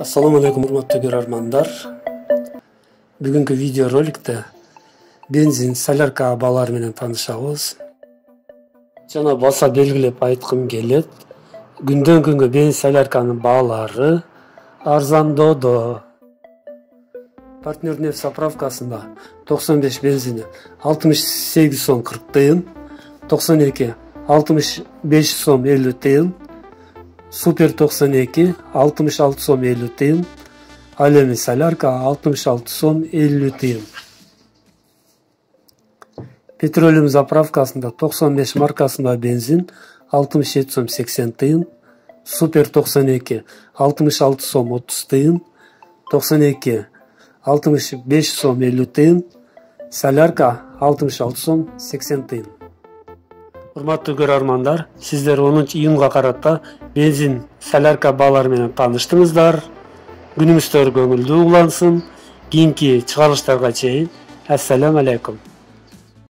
Assalamu alaikum урматтуу көрөрмандар. Бүгүнкү видеороликте бензин солярка баалары менен таанышабыз. Жана баса белгилеп айткым келет. Күндөн күнгө бензин солярканын баалары арзандоодо. Партнер нефть заправкасында 95 бензини 68 сом 40 тыйын, 92 65 сом 50 тыйын, Супер 92 66 сом 50 тыйын, ал эми солярка 66 сом 50 тыйын. Петролиум заправкасында 95 маркасында бензин 67 сом 80 тыйын, Супер 92 66 сом 30 тыйын, 92 65 сом 50 тыйын, солярка 66 сом 80 тыйын. Урматтуу көрөрмандар, сиздер 10 июнга карата бензин солярка баалары менен тааныштыңыздар. Күнүңүздөр көңүлдүү улансын. Кийинки чыгарылыштарга чейин ассаламу алейкум.